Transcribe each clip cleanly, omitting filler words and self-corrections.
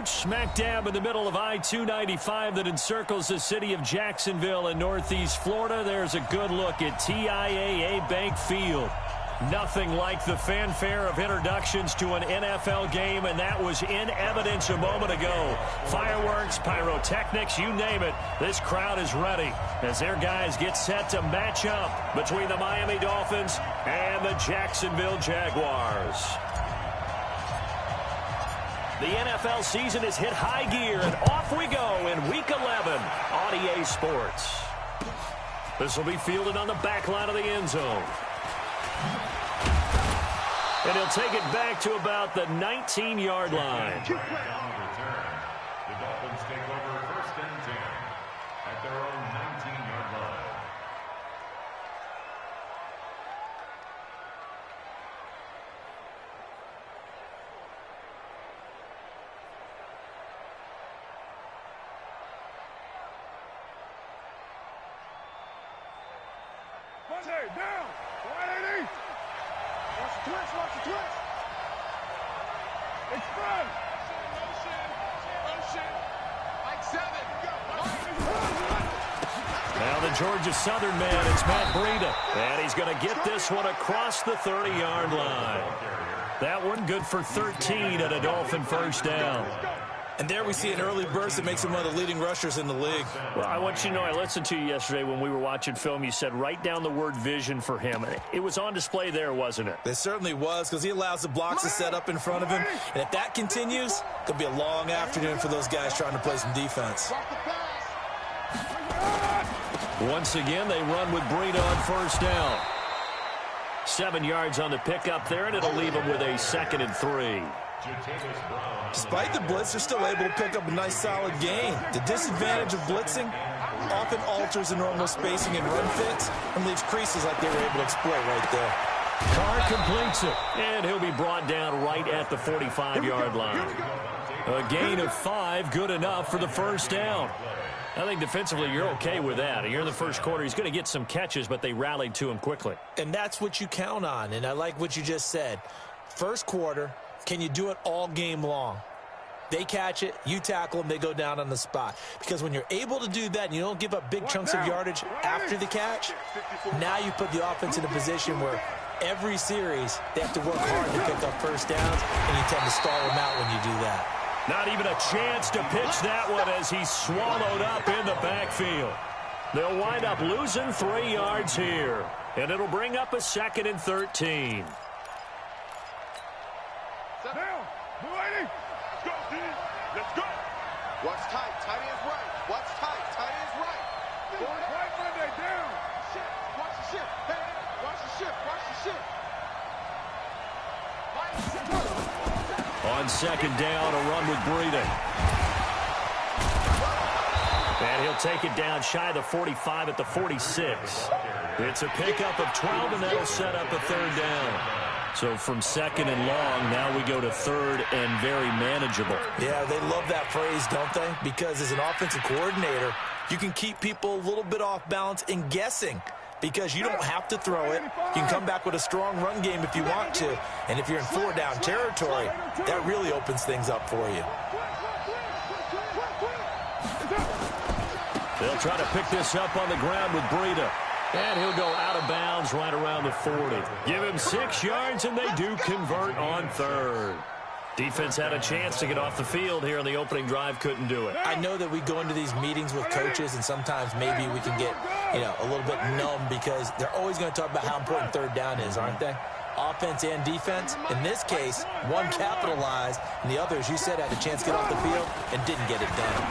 Smack dab in the middle of I-295 that encircles the city of Jacksonville in northeast Florida. There's a good look at TIAA Bank Field. Nothing like the fanfare of introductions to an NFL game, and that was in evidence a moment ago. Fireworks, pyrotechnics, you name it. This crowd is ready as their guys get set to match up between the Miami Dolphins and the Jacksonville Jaguars. The NFL season has hit high gear, and off we go in Week 11 on EA Sports. This will be fielded on the back line of the end zone. And he'll take it back to about the 19-yard line. The Dolphins take over 1st and 10 at their own 19-yard line. Monday, down. 180. Watch the twitch, watch the twitch. Express. Motion. Like 7. Now the Georgia Southern man, it's Matt Breida. And he's going to get this one across the 30-yard line. That one good for 13 at a Dolphin first down. And there we see an early burst that makes him one of the leading rushers in the league. Well, I want you to know, I listened to you yesterday when we were watching film. You said write down the word vision for him. It was on display there, wasn't it? It certainly was, because he allows the blocks to set up in front of him. And if that continues, it could be a long afternoon for those guys trying to play some defense. Once again, they run with Breida on first down. 7 yards on the pickup there, and it'll leave them with a 2nd and 3. Despite the blitz, they're still able to pick up a nice solid gain. The disadvantage of blitzing often alters the normal spacing and run fits and leaves creases like they were able to exploit right there. Carr completes it, and he'll be brought down right at the 45-yard line. A gain of 5, good enough for the first down. I think defensively you're okay with that. Here in the first quarter, he's going to get some catches, but they rallied to him quickly. And that's what you count on, and I like what you just said. First quarter, can you do it all game long? They catch it, you tackle them, they go down on the spot. Because when you're able to do that and you don't give up big chunks of yardage after the catch, now you put the offense in a position where every series they have to work hard to pick up first downs, and you tend to stall them out when you do that. Not even a chance to pitch that one as he's swallowed up in the backfield. They'll wind up losing 3 yards here, and it'll bring up a 2nd and 13. Down. 180. Let's go, D. Let's go. Watch tight. Tight ends right. Watch tight. Tight ends right. Going right Monday. Down. Shift. Watch the shift. Hey, watch the shift. Watch the shift. On 2nd down, a run with Breida. And he'll take it down shy of the 45 at the 46. It's a pickup of 12, and that'll set up a 3rd down. So from 2nd and long, now we go to 3rd and very manageable. Yeah, they love that phrase, don't they? Because as an offensive coordinator, you can keep people a little bit off balance in guessing. Because you don't have to throw it. You can come back with a strong run game if you want to. And if you're in 4-down territory, that really opens things up for you. They'll try to pick this up on the ground with Breida. And he'll go out of bounds right around the 40. Give him 6 yards, and they do convert on 3rd. Defense had a chance to get off the field here on the opening drive, couldn't do it. I know that we go into these meetings with coaches, and sometimes maybe we can get, a little bit numb because they're always going to talk about how important 3rd down is, aren't they? Offense and defense. In this case, one capitalized, and the other, as you said, had a chance to get off the field and didn't get it done.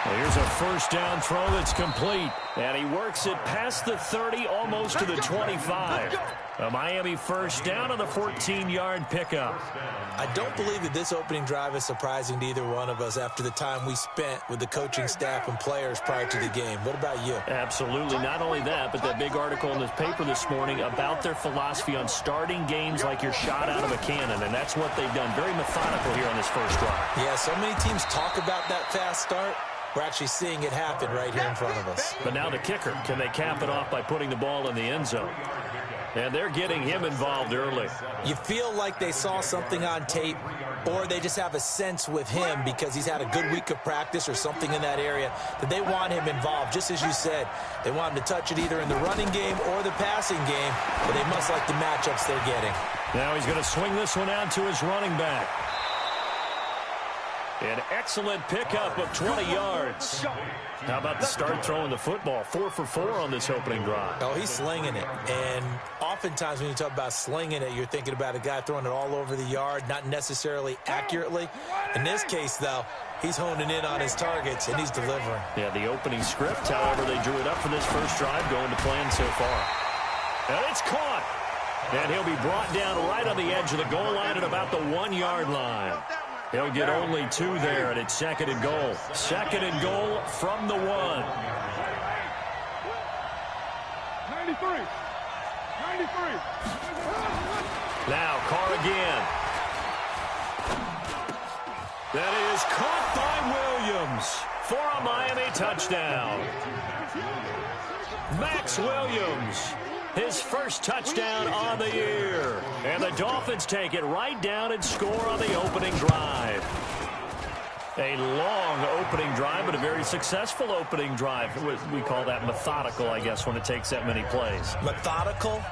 Well, here's a first down throw that's complete. And he works it past the 30, almost to the 25. A Miami first down on the 14-yard pickup. I don't believe that this opening drive is surprising to either one of us after the time we spent with the coaching staff and players prior to the game. What about you? Absolutely. Not only that, but that big article in the paper this morning about their philosophy on starting games like you're shot out of a cannon, and that's what they've done. Very methodical here on this first drive. Yeah, so many teams talk about that fast start. We're actually seeing it happen right here in front of us. But now the kicker. Can they cap it off by putting the ball in the end zone? And they're getting him involved early. You feel like they saw something on tape, or they just have a sense with him because he's had a good week of practice or something in that area that they want him involved. Just as you said, they want him to touch it either in the running game or the passing game, but they must like the matchups they're getting. Now he's going to swing this one out to his running back. An excellent pickup of 20 yards. How about the start throwing the football? 4 for 4 on this opening drive. Oh, he's slinging it. And oftentimes when you talk about slinging it, you're thinking about a guy throwing it all over the yard, not necessarily accurately. In this case, though, he's honing in on his targets, and he's delivering. Yeah, the opening script, however, they drew it up for this first drive going to plan so far. And it's caught. And he'll be brought down right on the edge of the goal line at about the 1-yard line. He'll get only 2 there, and it's 2nd and goal. 2nd and goal from the 1. 93. Now Carr again. That is caught by Williams for a Miami touchdown. Max Williams, his first touchdown on the year. And the Dolphins take it right down and score on the opening drive. A long opening drive, but a very successful opening drive. We call that methodical, I guess, when it takes that many plays. Methodical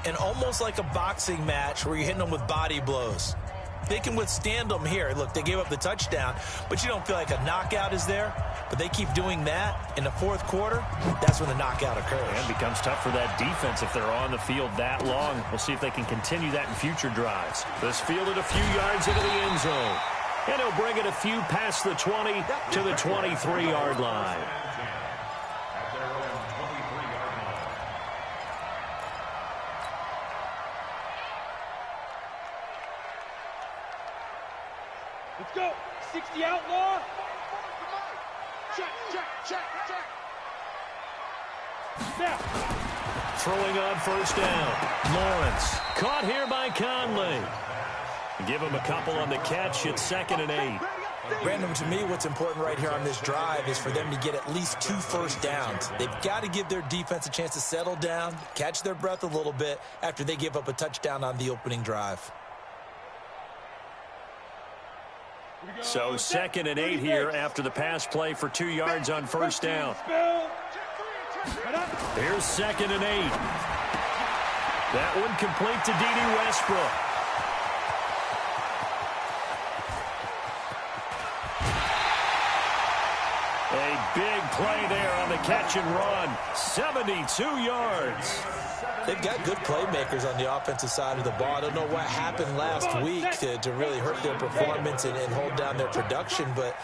and almost like a boxing match where you're hitting them with body blows. They can withstand them here. Look, they gave up the touchdown, but you don't feel like a knockout is there. But they keep doing that in the 4th quarter. That's when the knockout occurs. And it becomes tough for that defense if they're on the field that long. We'll see if they can continue that in future drives. This fielded a few yards into the end zone. And he'll bring it a few past the 20 to the 23-yard line. Let's go. 60 outlaw. Check. Now. Throwing on first down. Lawrence caught here by Conley. Give him a couple on the catch. It's 2nd and 8. Brandon, to me, what's important right here on this drive is for them to get at least 2 first downs. They've got to give their defense a chance to settle down, catch their breath a little bit after they give up a touchdown on the opening drive. So 2nd and 8 here after the pass play for 2 yards on first down. Here's 2nd and 8. That one complete to D.D. Westbrook. A big play there on the catch and run. 72 yards. They've got good playmakers on the offensive side of the ball. I don't know what happened last week to really hurt their performance and hold down their production, but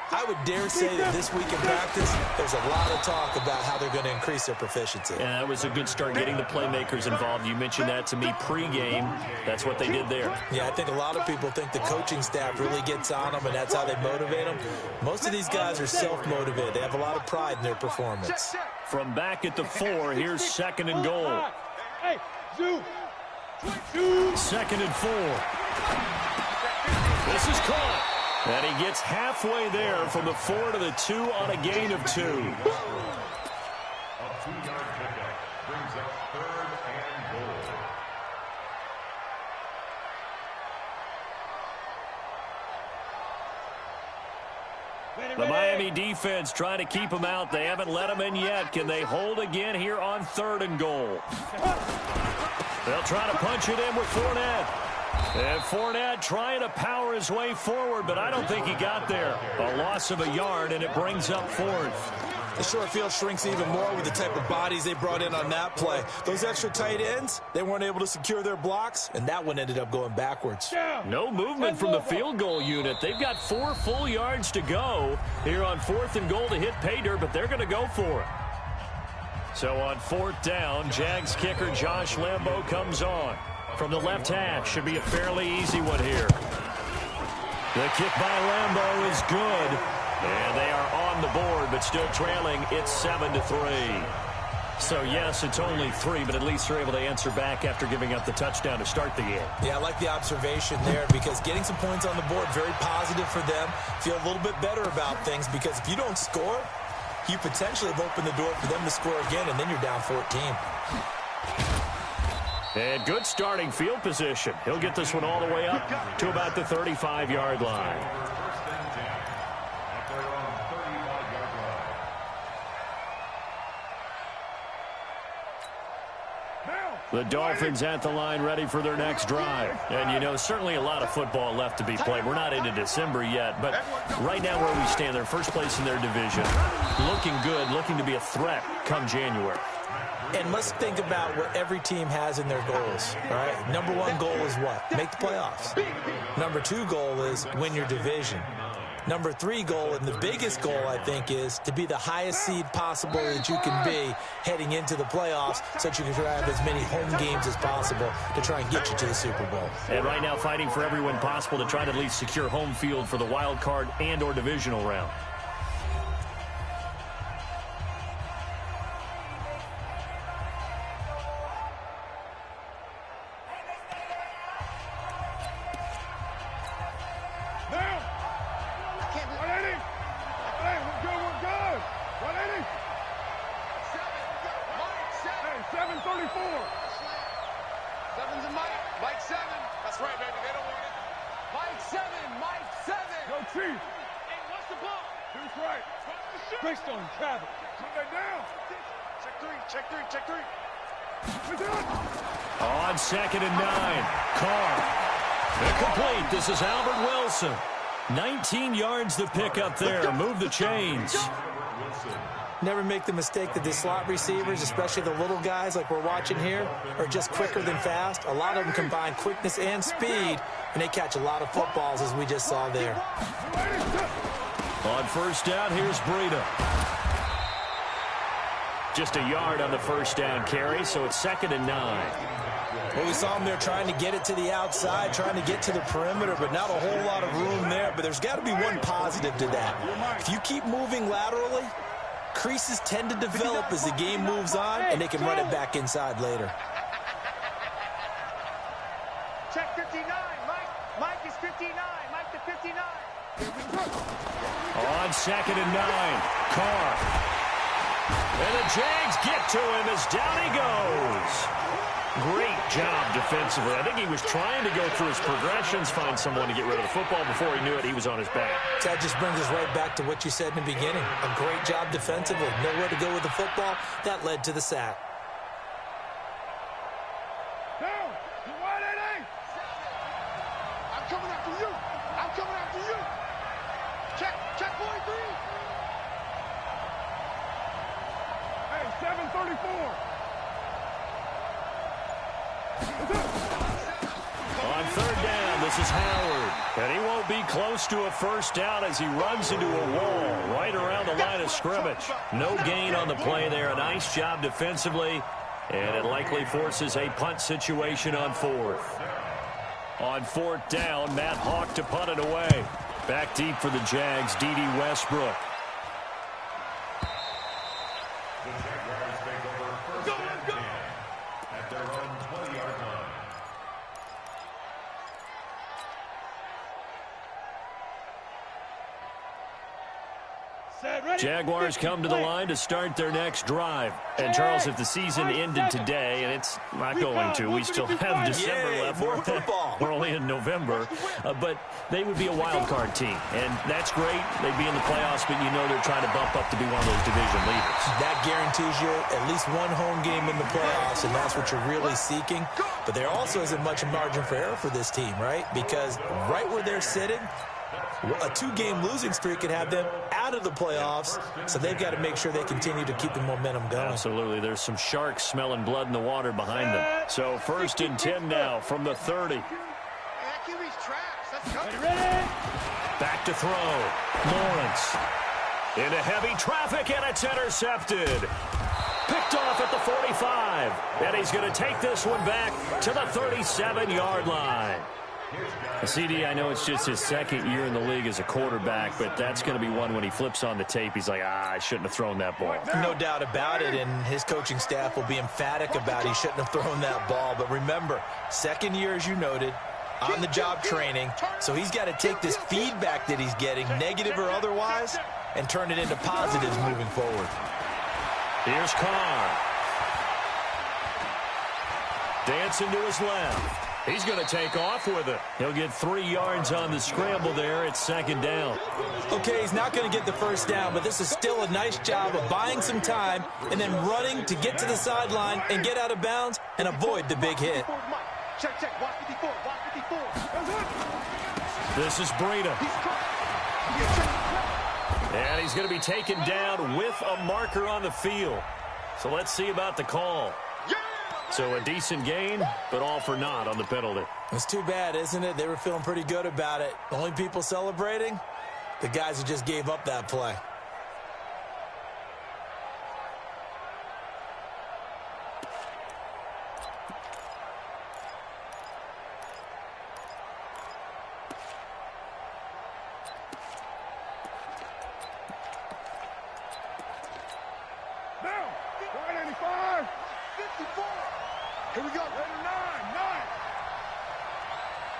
I would dare say that this week in practice, there's a lot of talk about how they're going to increase their proficiency. Yeah, that was a good start getting the playmakers involved. You mentioned that to me pregame. That's what they did there. Yeah, I think a lot of people think the coaching staff really gets on them, and that's how they motivate them. Most of these guys are self-motivated. They have a lot of pride in their performance. From back at the 4, here's 2nd and goal. Hey, zoom. 2nd and 4. This is caught. And he gets halfway there from the 4 to the 2 on a gain of 2. A 2-yard pickup brings up 3rd and goal. The Miami defense trying to keep him out. They haven't let him in yet. Can they hold again here on 3rd and goal? They'll try to punch it in with Fournette. And Fournette trying to power his way forward, but I don't think he got there. A loss of a yard, and it brings up 4th. The short field shrinks even more with the type of bodies they brought in on that play. Those extra tight ends, they weren't able to secure their blocks, and that one ended up going backwards. No movement from the field goal unit. They've got 4 full yards to go here on 4th and goal to hit pay dirt, but they're going to go for it. So on 4th down, Jags kicker Josh Lambo comes on. From the left hash, should be a fairly easy one here. The kick by Lambo is good. And they are on the board, but still trailing. It's 7-3. So, yes, it's only 3, but at least they're able to answer back after giving up the touchdown to start the game. Yeah, I like the observation there because getting some points on the board, very positive for them. Feel a little bit better about things because if you don't score, you potentially have opened the door for them to score again, and then you're down 14. And good starting field position. He'll get this one all the way up to about the 35-yard line. First and 10 at their own 35-yard line. The Dolphins at the line ready for their next drive. And, you know, certainly a lot of football left to be played. We're not into December yet, but right now where we stand, they're first place in their division. Looking good, looking to be a threat come January. And let's think about what every team has in their goals, all right? Number one goal is what? Make the playoffs. Number two goal is win your division. Number three goal, and the biggest goal, I think, is to be the highest seed possible that you can be heading into the playoffs so that you can have as many home games as possible to try and get you to the Super Bowl. And right now fighting for every win possible to try to at least secure home field for the wild card and or divisional round. On 2nd and 9, Carr. Incomplete. This is Albert Wilson. 19 yards to pick up there. Move the chains. Never make the mistake that the slot receivers, especially the little guys like we're watching here, are just quicker than fast. A lot of them combine quickness and speed, and they catch a lot of footballs, as we just saw there. On first down, here's Breida. Just a yard on the first down carry, so it's 2nd and 9. Well, we saw him there trying to get it to the outside, trying to get to the perimeter, but not a whole lot of room there. But there's got to be one positive to that. If you keep moving laterally, creases tend to develop as the game moves on, and they can run it back inside later. Check 59. Mike is 59. Mike to 59. On 2nd and 9, Carr. And the Jags get to him as down he goes. Great job defensively. I think he was trying to go through his progressions, find someone to get rid of the football. Before he knew it, he was on his back. That just brings us right back to what you said in the beginning. A great job defensively. Nowhere to go with the football. That led to the sack. Down. You wide 8. I'm coming after you. I'm coming after you. Check 43. Hey, 734. On 3rd down, this is Howard. And he won't be close to a first down as he runs into a wall right around the line of scrimmage. No gain on the play there. A nice job defensively. And it likely forces a punt situation on 4th. On 4th down, Matt Hawk to punt it away. Back deep for the Jags, D.D. Westbrook. The Jaguars take over first and 10 at their own 20-yard line. Jaguars come to the line to start their next drive. And, Charles, if the season ended today, and it's not going to, we still have December left. More football. We're only in November. But they would be a wild card team. And that's great. They'd be in the playoffs, but you know they're trying to bump up to be one of those division leaders. That guarantees you at least one home game in the playoffs, and that's what you're really seeking. But there also isn't much margin for error for this team, right? Because right where they're sitting, a 2-game losing streak could have them out of the playoffs, so they've got to make sure they continue to keep the momentum going. Absolutely. There's some sharks smelling blood in the water behind them. So 1st and 10 now from the 30. Back to throw. Lawrence. Into heavy traffic, and it's intercepted. Picked off at the 45. And he's going to take this one back to the 37-yard line. CD, I know it's just his 2nd year in the league as a quarterback, but that's going to be one when he flips on the tape. He's like, I shouldn't have thrown that ball. No doubt about it, and his coaching staff will be emphatic about he shouldn't have thrown that ball. But remember, 2nd year, as you noted, on-the-job training, so he's got to take this feedback that he's getting, negative or otherwise, and turn it into positives moving forward. Here's Carr. Dancing to his left. He's going to take off with it. He'll get 3 yards on the scramble there at second down. Okay, he's not going to get the first down, but this is still a nice job of buying some time and then running to get to the sideline and get out of bounds and avoid the big hit. Check, check. Watch 54. Watch 54. This is Breida. And he's going to be taken down with a marker on the field. So let's see about the call. So a decent gain, but all for naught on the penalty. It's too bad, isn't it? They were feeling pretty good about it. The only people celebrating, the guys who just gave up that play. Now, 185, 54. Here we go. 9, 9.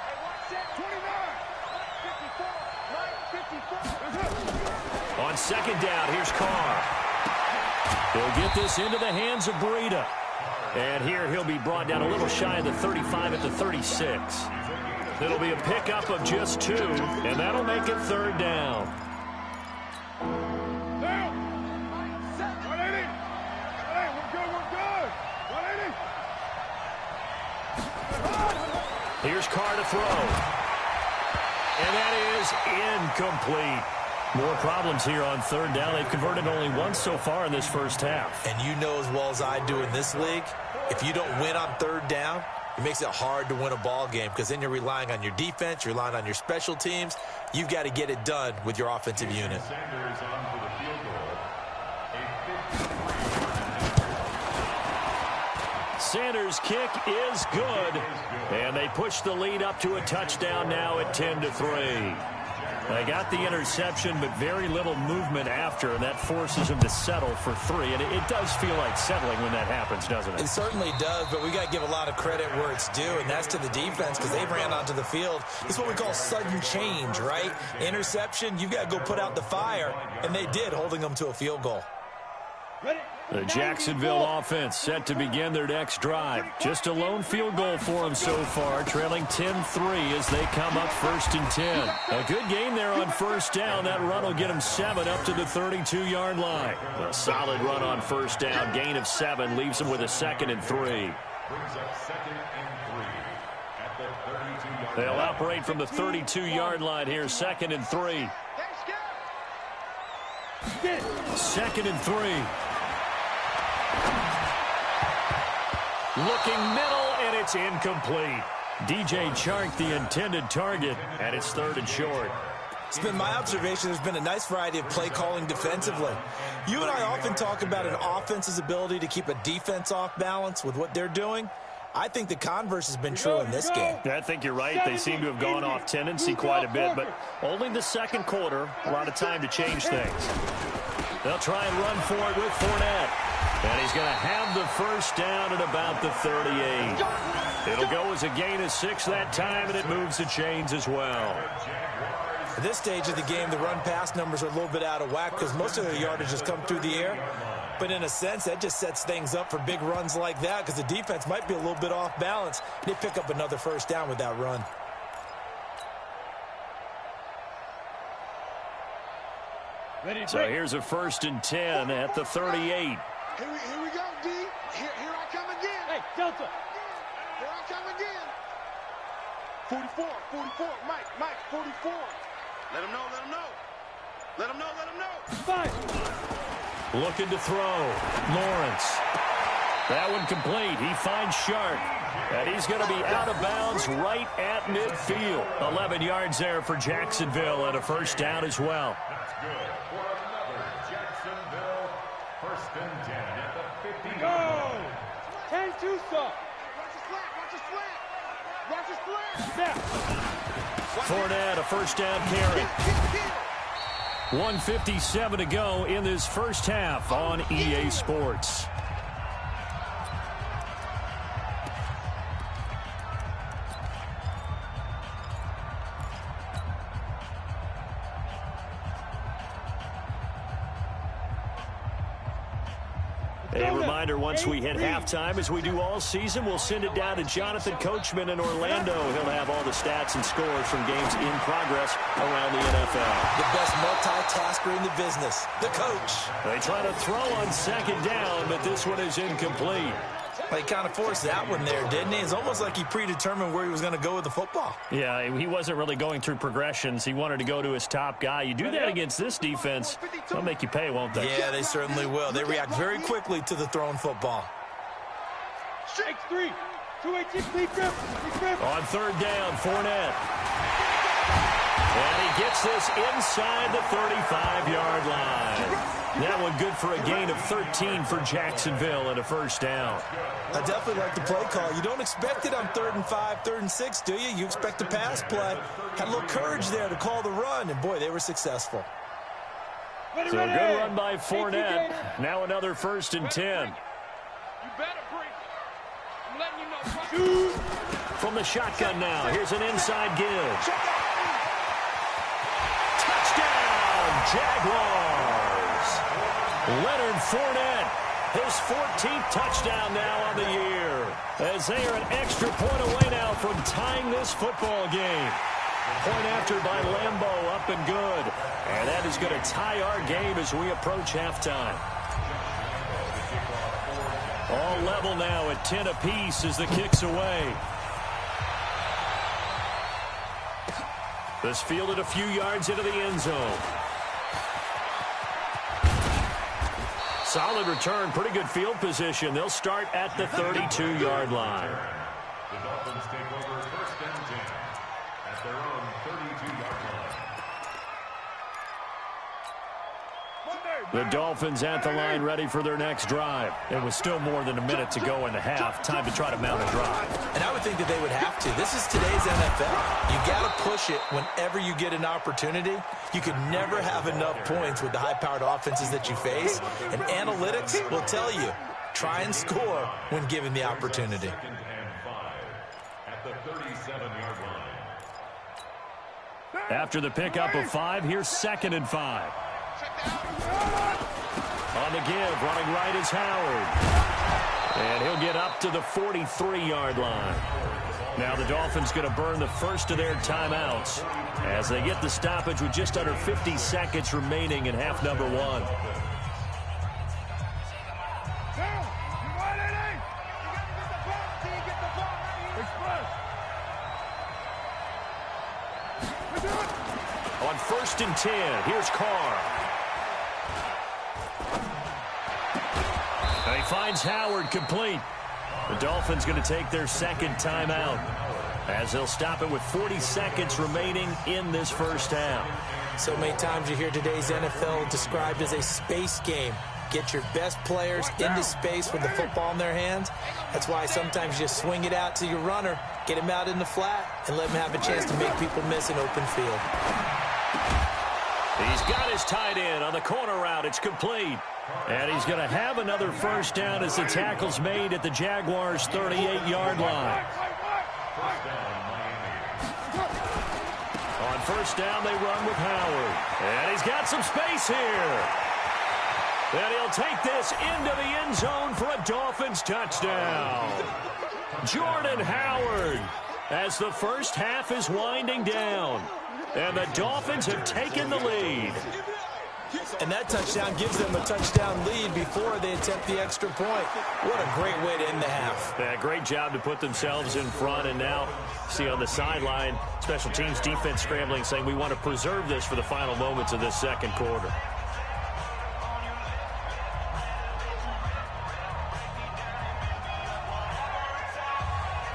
Hey, watch that. 29. 54, 54. On second down, here's Carr. He'll get this into the hands of Breida. And here he'll be brought down a little shy of the 35 at the 36. It'll be a pickup of just 2, and that'll make it third down. Down. 180. Hey, we're good, we're good. 180. Here's Carr to throw. And that is incomplete. More problems here on third down. They've converted only once so far in this first half. And you know as well as I do in this league, if you don't win on third down, it makes it hard to win a ball game because then you're relying on your defense, you're relying on your special teams. You've got to get it done with your offensive unit. Sanders on for the field goal. Sanders' kick is good. And they push the lead up to a touchdown now at 10-3. They got the interception, but very little movement after, and that forces them to settle for 3. And it does feel like settling when that happens, doesn't it? It certainly does, but we got to give a lot of credit where it's due, and that's to the defense because they ran onto the field. This is what we call sudden change, right? Interception, you got to go put out the fire, and they did, holding them to a field goal. The Jacksonville offense set to begin their next drive. Just a lone field goal for them so far, trailing 10-3 as they come up 1st and 10. A good game there on first down. That run will get them 7 up to the 32-yard line. A solid run on first down. Gain of 7 leaves them with a 2nd and 3. Brings up 2nd and 3 at the 32-yard line. They'll operate from the 32-yard line here, 2nd and 3. 2nd and 3. Looking middle, and it's incomplete. DJ Chark, the intended target, and it's 3rd and short. It's been my observation there's been a nice variety of play calling defensively. You and I often talk about an offense's ability to keep a defense off balance with what they're doing. I think the converse has been true in this game. I think you're right. They seem to have gone off tendency quite a bit, but only the second quarter, a lot of time to change things. They'll try and run for it with Fournette. And he's going to have the first down at about the 38. It'll go as a gain of 6 that time, and it moves the chains as well. At this stage of the game, the run-pass numbers are a little bit out of whack because most of their yardage has come through the air. But in a sense, that just sets things up for big runs like that because the defense might be a little bit off balance. They pick up another first down with that run. So here's a 1st and 10 at the 38. Here we go, D. Here I come again. Hey, Delta. Here I come again. 44, Mike, 44. Let him know. Let him know. 5. Looking to throw. Lawrence. That one complete. He finds Sharp. And he's going to be out of bounds right at midfield. 11 yards there for Jacksonville and a first down as well. That's good for another Jacksonville 1st and 10 at the 50. Go. 10-2 stop. Watch his flat. Snap. Fournette, a first down carry. 1:57 to go in this first half on EA Sports. A reminder, once we hit halftime, as we do all season, we'll send it down to Jonathan Coachman in Orlando. He'll have all the stats and scores from games in progress around the NFL. The best multitasker in the business, the coach. They try to throw on second down, but this one is incomplete. Well, he kind of forced that one there, didn't he? It's almost like he predetermined where he was going to go with the football. Yeah, he wasn't really going through progressions. He wanted to go to his top guy. You do that against this defense, they'll make you pay, won't they? Yeah, they certainly will. They react very quickly to the thrown football. X3, 286, on third down, Fournette. And he gets this inside the 35-yard line. That one good for a gain of 13 for Jacksonville and a first down. I definitely like the play call. You don't expect it on 3rd and 5, 3rd and 6, do you? You expect a pass play. Had a little courage there to call the run, and boy, they were successful. So a good run by Fournette. Now another 1st and 10. You better break. I'm letting you know. From the shotgun now, here's an inside give. Touchdown, Jaguars. Leonard Fournette, his 14th touchdown now on the year, as they are an extra point away now from tying this football game. Point after by Lambeau, up and good. And that is going to tie our game as we approach halftime. All level now at 10 apiece as the kick's away. This fielded a few yards into the end zone. Solid return, pretty good field position. They'll start at the 32-yard line. The Dolphins take over 1st and 10 at their own 32-yard line. The Dolphins at the line ready for their next drive. It was still more than a minute to go in the half. Time to try to mount a drive. And I would think that they would have to. This is today's NFL. You got to push it whenever you get an opportunity. You can never have enough points with the high-powered offenses that you face. And analytics will tell you, try and score when given the opportunity. 2nd and 5 at the 37-yard line. After the pickup of 5, here's 2nd and 5. On the give, running right is Howard. And he'll get up to the 43-yard line. Now the Dolphins going to burn the first of their timeouts as they get the stoppage with just under 50 seconds remaining in half number 1. On 1st and 10, here's Carr. And he finds Howard complete. The Dolphins going to take their 2nd timeout as they'll stop it with 40 seconds remaining in this first half. So many times you hear today's NFL described as a space game. Get your best players into space with the football in their hands. That's why sometimes you just swing it out to your runner, get him out in the flat, and let him have a chance to make people miss an open field. He's got his tight end on the corner route. It's complete. And he's going to have another first down as the tackle's made at the Jaguars' 38-yard line. On 1st down, they run with Howard. And he's got some space here. And he'll take this into the end zone for a Dolphins touchdown. Jordan Howard, as the first half is winding down. And the Dolphins have taken the lead. And that touchdown gives them a touchdown lead before they attempt the extra point. What a great way to end the half. Yeah, great job to put themselves in front. And now, see on the sideline, special teams defense scrambling, saying we want to preserve this for the final moments of this 2nd quarter.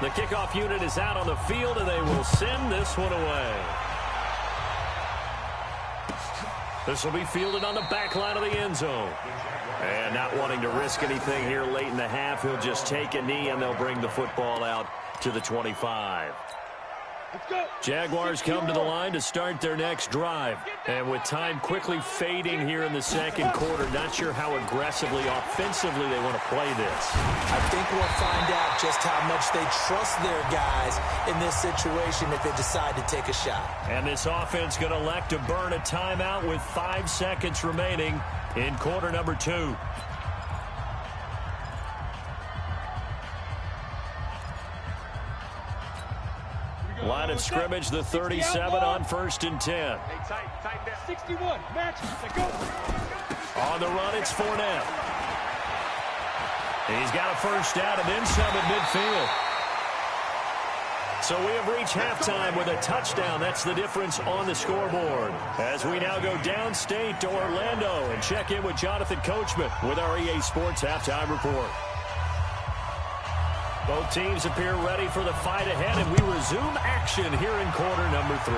The kickoff unit is out on the field, and they will send this one away. This will be fielded on the back line of the end zone. And not wanting to risk anything here late in the half, he'll just take a knee, and they'll bring the football out to the 25. Jaguars come to the line to start their next drive. And with time quickly fading here in the 2nd quarter, not sure how aggressively, offensively they want to play this. I think we'll find out just how much they trust their guys in this situation if they decide to take a shot. And this offense going to elect to burn a timeout with 5 seconds remaining in quarter number 2. Line of scrimmage, the 37 on 1st and 10. 61, match, go. On the run, it's Fournette. He's got a first down and then some at midfield. So we have reached halftime with a touchdown. That's the difference on the scoreboard. As we now go downstate to Orlando and check in with Jonathan Coachman with our EA Sports Halftime Report. Both teams appear ready for the fight ahead, and we resume action here in quarter number 3.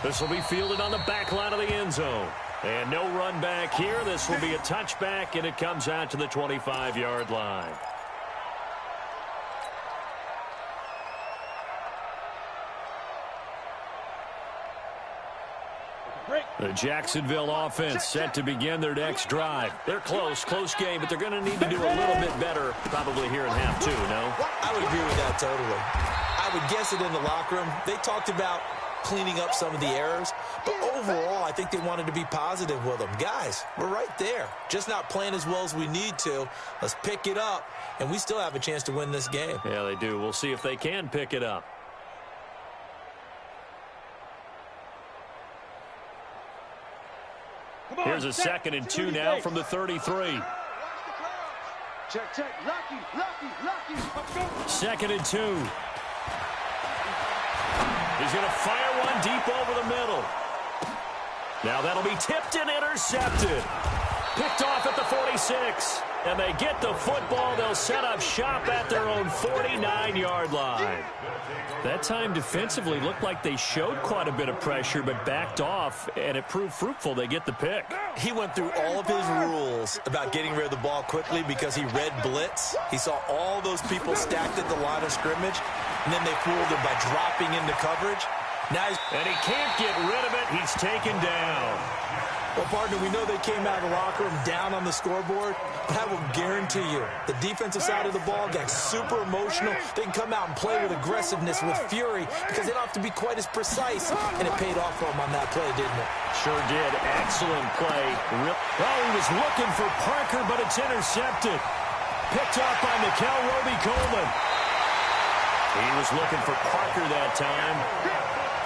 This will be fielded on the back line of the end zone. And no run back here. This will be a touchback, and it comes out to the 25-yard line. The Jacksonville offense set to begin their next drive. They're close game, but they're going to need to do a little bit better probably here in half 2, no? I would agree with that totally. I would guess it in the locker room. They talked about cleaning up some of the errors, but overall, I think they wanted to be positive with them. Guys, we're right there. Just not playing as well as we need to. Let's pick it up, and we still have a chance to win this game. Yeah, they do. We'll see if they can pick it up. Here's a 2nd and 2 now from the 33. Check, Lucky. 2nd and 2. He's going to fire one deep over the middle. Now that'll be tipped and intercepted. Picked off at the 46. And they get the football. They'll set up shop at their own 49-yard line. That time defensively looked like they showed quite a bit of pressure but backed off, and it proved fruitful. They get the pick. He went through all of his rules about getting rid of the ball quickly because he read blitz. He saw all those people stacked at the line of scrimmage, and then they fooled him by dropping into coverage. And he can't get rid of it. He's taken down. Well, partner, we know they came out of the locker room down on the scoreboard, but I will guarantee you the defensive side of the ball got super emotional. They can come out and play with aggressiveness, with fury, because they don't have to be quite as precise, and it paid off for them on that play, didn't it? Sure did. Excellent play. Well, he was looking for Parker, but it's intercepted. Picked off by Mikel Roby-Coleman. He was looking for Parker that time.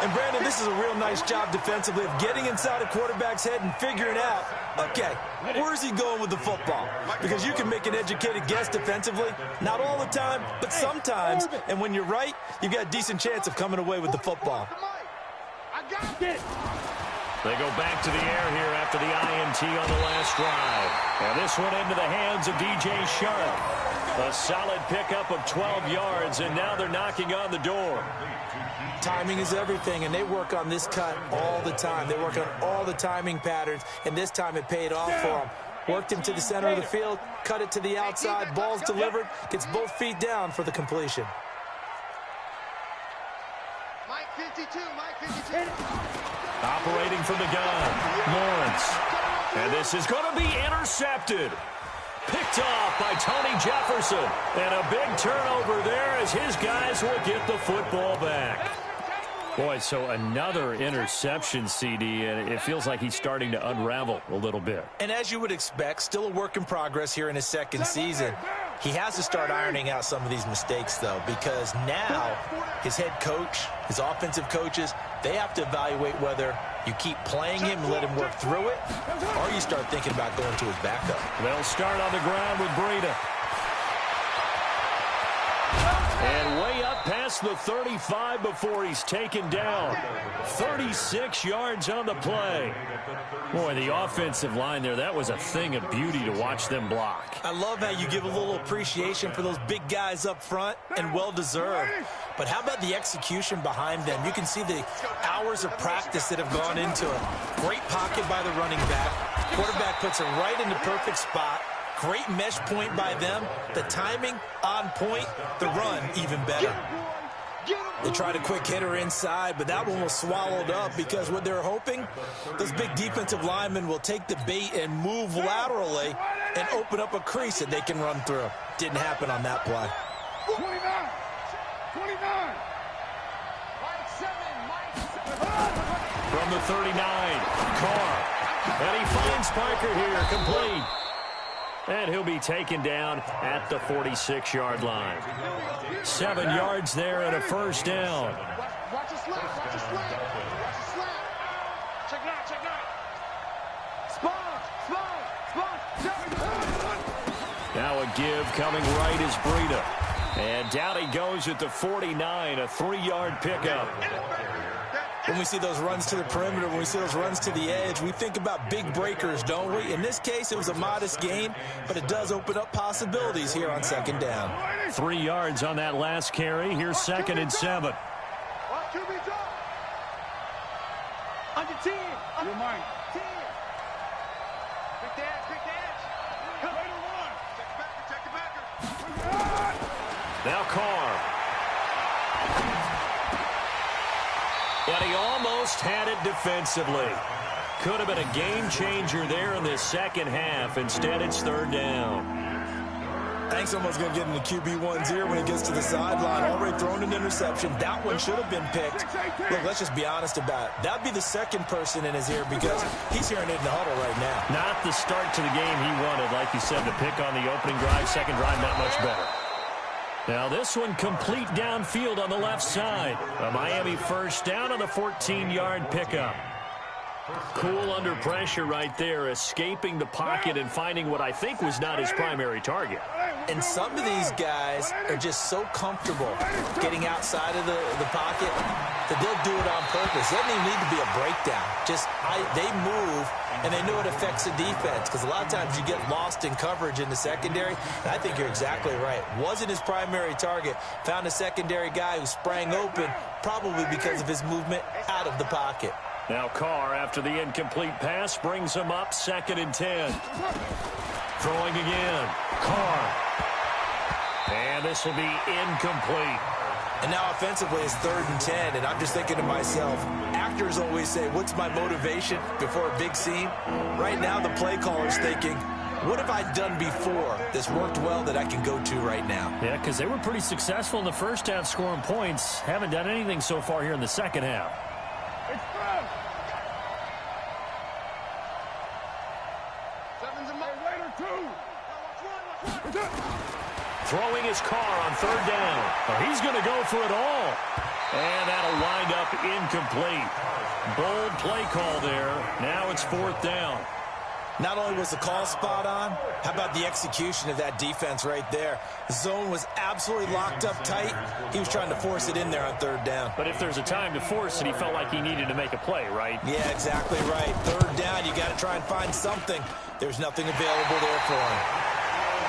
And, Brandon, this is a real nice job defensively of getting inside a quarterback's head and figuring out, okay, where's he going with the football? Because you can make an educated guess defensively. Not all the time, but sometimes. And when you're right, you've got a decent chance of coming away with the football. They go back to the air here after the INT on the last drive. And this one into the hands of DJ Sharp. A solid pickup of 12 yards, and now they're knocking on the door. Timing is everything, and they work on this cut all the time. They work on all the timing patterns, and this time it paid off for them. Worked him to the center of the field, cut it to the outside, ball's delivered, gets both feet down for the completion. Mike 52. Operating from the gun, Lawrence. And this is going to be intercepted. Picked off by Tony Jefferson. And a big turnover there as his guys will get the football back. Boy, so another interception, CD, and it feels like he's starting to unravel a little bit. And as you would expect, still a work in progress here in his second season. He has to start ironing out some of these mistakes, though, because now his head coach, his offensive coaches, they have to evaluate whether you keep playing him and let him work through it, or you start thinking about going to his backup. They'll start on the ground with Breida. And way up past the 35 before he's taken down. 36 yards on the play. Boy, the offensive line there, that was a thing of beauty to watch them block. I love how you give a little appreciation for those big guys up front, and well-deserved. But how about the execution behind them? You can see the hours of practice that have gone into it. Great pocket by the running back. Quarterback puts it right in the perfect spot. Great mesh point by them. The timing on point. The run even better. They tried a quick hitter inside, but that one was swallowed up because what they're hoping, those big defensive linemen will take the bait and move laterally and open up a crease that they can run through. Didn't happen on that play. 29. From the 39, Carr. And he finds Parker here, complete. And he'll be taken down at the 46-yard line. 7 yards there and a first down. Watch the slap. Watch the slap. Watch the slap. Check nine. Check nine. Now a give coming right is Breida. And down he goes at the 49, a 3-yard pickup. When we see those runs to the perimeter, when we see those runs to the edge, we think about big breakers, don't we? In this case, it was a modest gain, but it does open up possibilities here on second down. 3 yards on that last carry. Here's 2nd and 7. Under 10. You're mine. 10. Quick dash, quick dash. Come on. Check the backer. Now Carr. And he almost had it defensively. Could have been a game changer there in this second half. Instead, it's 3rd down. Hank's almost going to get into QB1's ear when he gets to the sideline. Already thrown an interception. That one should have been picked. Look, let's just be honest about it. That'd be the second person in his ear because he's hearing it in the huddle right now. Not the start to the game he wanted. Like you said, the pick on the opening drive, second drive, not much better. Now this one complete downfield on the left side. A Miami first down on the 14-yard pickup. Cool under pressure right there, escaping the pocket and finding what I think was not his primary target. And some of these guys are just so comfortable getting outside of the pocket that they'll do it on purpose. It doesn't even need to be a breakdown. They move, and they know it affects the defense because a lot of times you get lost in coverage in the secondary. And I think you're exactly right. Wasn't his primary target. Found a secondary guy who sprang open, probably because of his movement out of the pocket. Now Carr, after the incomplete pass, brings him up 2nd and 10. Throwing again. Carr. And this will be incomplete. And now offensively it's 3rd and 10, and I'm just thinking to myself, actors always say, what's my motivation before a big scene? Right now the play caller's thinking, what have I done before that's worked well that I can go to right now? Yeah, because they were pretty successful in the first half scoring points. Haven't done anything so far here in the second half. Throwing his Carr on 3rd down. Oh, he's going to go for it all. And that'll wind up incomplete. Bold play call there. Now it's 4th down. Not only was the call spot on, how about the execution of that defense right there? The zone was absolutely locked up tight. He was trying to force it in there on 3rd down. But if there's a time to force it, he felt like he needed to make a play, right? Yeah, exactly right. 3rd down, you got to try and find something. There's nothing available there for him.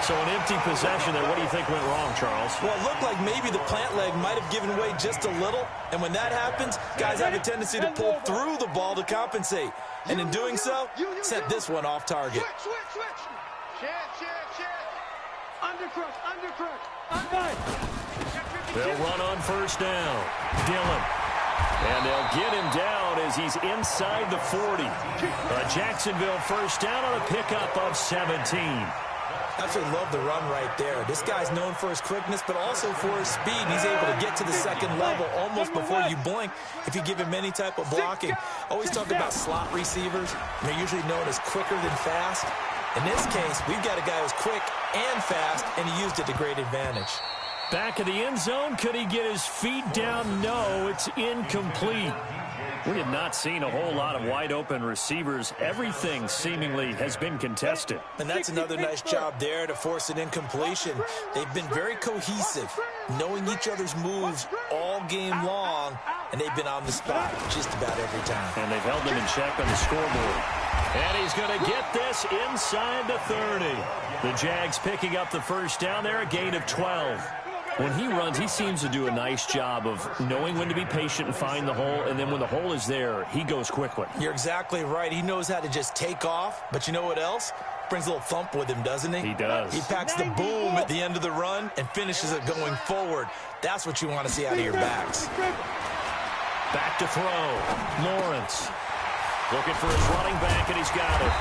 So an empty possession there. What do you think went wrong, Charles? Well, it looked like maybe the plant leg might have given way just a little. And when that happens, guys have a tendency to pull through the ball to compensate. And in doing so, sent this one off target. Switch. Check. Undercrush. Undone. They'll run on 1st down. Dillon. And they'll get him down as he's inside the 40. Jacksonville first down on a pickup of 17. Absolutely love the run right there. This guy's known for his quickness, but also for his speed. He's able to get to the 2nd level almost before you blink if you give him any type of blocking. Always talk about slot receivers. They're usually known as quicker than fast. In this case, we've got a guy who's quick and fast, and he used it to great advantage. Back of the end zone. Could he get his feet down? No, it's incomplete. We have not seen a whole lot of wide-open receivers. Everything seemingly has been contested. And that's another nice job there to force an incompletion. They've been very cohesive, knowing each other's moves all game long, and they've been on the spot just about every time. And they've held them in check on the scoreboard. And he's going to get this inside the 30. The Jags picking up the first down there, a gain of 12. When he runs, he seems to do a nice job of knowing when to be patient and find the hole, and then when the hole is there, he goes quickly. You're exactly right. He knows how to just take off, but you know what else? Brings a little thump with him, doesn't he? He does. He packs the boom at the end of the run and finishes it going forward. That's what you want to see out of your backs. Back to throw. Lawrence looking for his running back, and he's got it.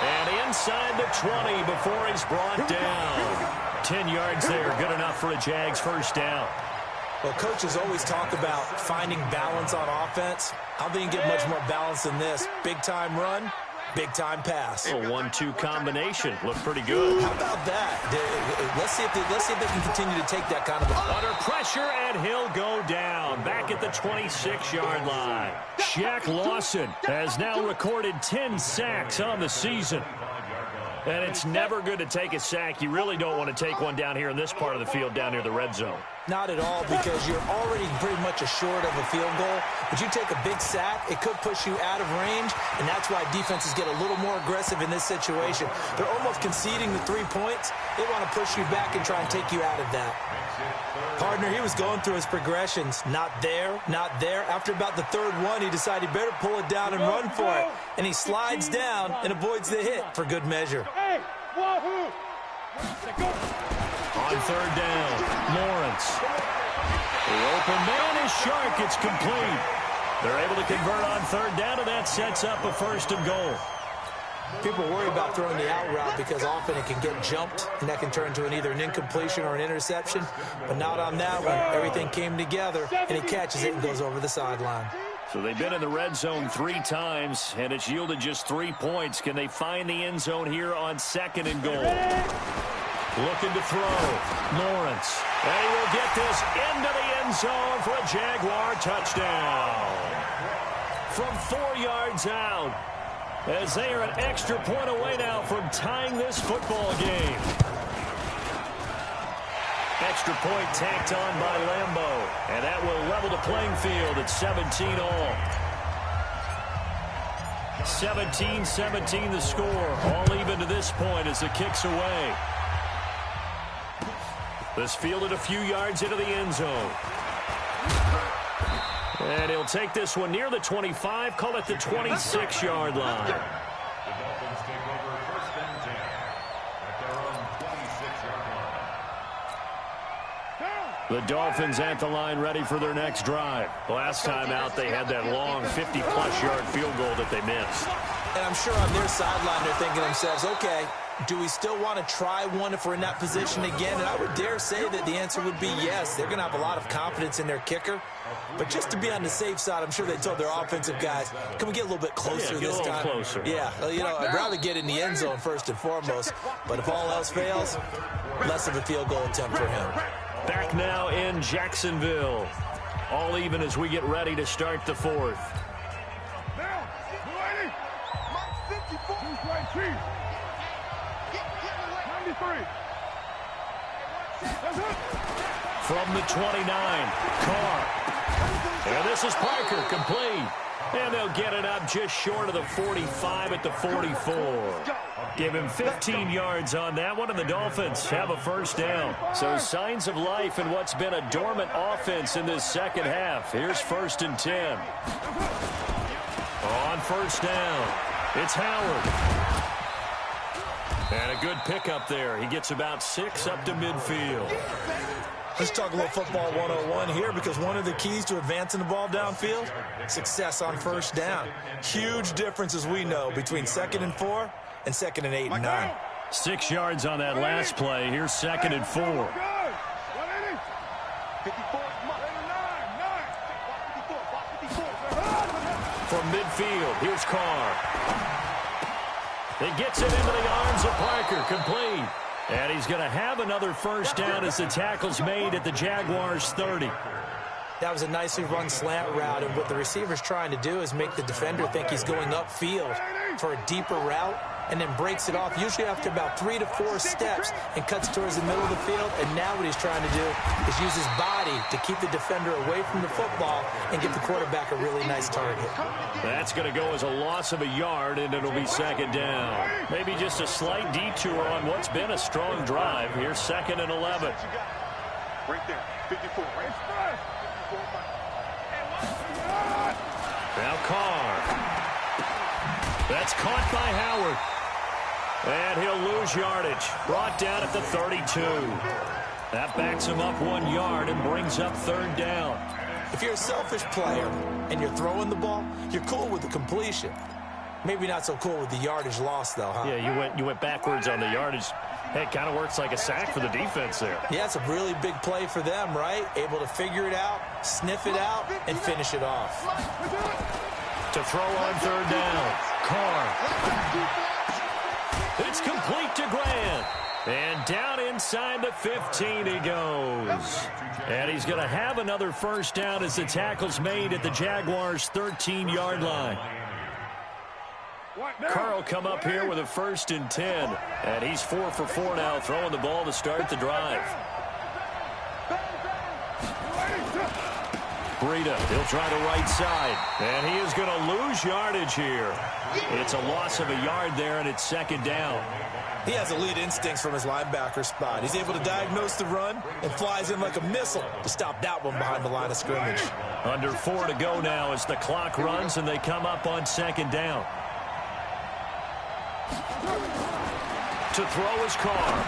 And inside the 20 before he's brought down. 10 yards there, good enough for a Jags first down. Well, coaches always talk about finding balance on offense. I don't think you can get much more balance than this. Big-time run, Big-time pass. A 1-2 combination. Looked pretty good. How about that? Let's see if they can continue to take that kind of... Under pressure, and he'll go down. Back at the 26-yard line. Shaq Lawson has now recorded 10 sacks on the season. And it's never good to take a sack. You really don't want to take one down here in this part of the field, down near the red zone. Not at all, because you're already pretty much assured of a field goal. But you take a big sack, it could push you out of range, and that's why defenses get a little more aggressive in this situation. They're almost conceding the 3 points. They want to push you back and try and take you out of that. Partner, he was going through his progressions. Not there, not there. After about the third one, he decided he better pull it down and run for it. And he slides down and avoids the hit for good measure. On third down, Lawrence. The open man is Shark. It's complete. They're able to convert on third down, and that sets up a 1st and goal. People worry about throwing the out route because often it can get jumped, and that can turn into either an incompletion or an interception. But not on that one. Everything came together, and he catches it and goes over the sideline. So they've been in the red zone 3 times, and it's yielded just 3 points. Can they find the end zone here on 2nd and goal? Looking to throw. Lawrence. And he will get this into the end zone for a Jaguar touchdown. From 4 yards out, as they are an extra point away now from tying this football game. Extra point tacked on by Lambeau, and that will level the playing field at 17 all. 17-17 the score, all even to this point as the kick's away. This fielded a few yards into the end zone. And he'll take this one near the 25, call it the 26-yard line. The Dolphins take over 1st and 10 at their own 26-yard line. The Dolphins at the line ready for their next drive. Last time out, they had that long 50-plus yard field goal that they missed. And I'm sure on their sideline they're thinking to themselves, okay, do we still want to try one if we're in that position again? And I would dare say that the answer would be yes. They're going to have a lot of confidence in their kicker. But just to be on the safe side, I'm sure they told their offensive guys, can we get a little bit closer this time? Closer. Yeah, you know, I'd rather get in the end zone first and foremost. But if all else fails, less of a field goal attempt for him. Back now in Jacksonville. All even as we get ready to start the 4th. Now, 220. 93. From the 29, Carr. And this is Parker, complete. And they'll get it up just short of the 45 at the 44. Give him 15 yards on that one, and the Dolphins have a 1st down. So signs of life in what's been a dormant offense in this second half. Here's 1st and 10. On 1st down, it's Howard. And a good pickup there. He gets about 6 up to midfield. Let's talk a little football 101 here, because one of the keys to advancing the ball downfield, success on 1st down. Huge difference, as we know, between 2nd and 4 and 2nd and 8 and 9. 6 yards on that last play. Here's 2nd and 4. 54. From midfield, here's Carr. He gets it into the arms of Parker, complete. And he's going to have another 1st down as the tackle's made at the Jaguars' 30. That was a nicely run slant route, and what the receiver's trying to do is make the defender think he's going upfield for a deeper route, and then breaks it off, usually after about 3 to 4 steps, and cuts towards the middle of the field. And now what he's trying to do is use his body to keep the defender away from the football and give the quarterback a really nice target. That's going to go as a loss of a yard, and it'll be 2nd down. Maybe just a slight detour on what's been a strong drive. Here's 2nd and 11. Right there, 54. Now Carr. That's caught by Howard. And he'll lose yardage. Brought down at the 32. That backs him up 1 yard and brings up 3rd down. If you're a selfish player and you're throwing the ball, you're cool with the completion. Maybe not so cool with the yardage loss, though, huh? Yeah, you went backwards on the yardage. Hey, it kind of works like a sack for the defense there. Yeah, it's a really big play for them, right? Able to figure it out, sniff it out, and finish it off. To throw on 3rd down, Carr. And down inside the 15 he goes. And he's going to have another first down as the tackle's made at the Jaguars' 13-yard line. Carl come up here with a 1st and 10. And he's 4 for 4 now, throwing the ball to start the drive. Breida, he'll try the right side. And he is going to lose yardage here. It's a loss of a yard there, and it's 2nd down. He has elite instincts from his linebacker spot. He's able to diagnose the run and flies in like a missile to stop that one behind the line of scrimmage. Under 4 to go now as the clock runs and they come up on 2nd down. To throw his Carr.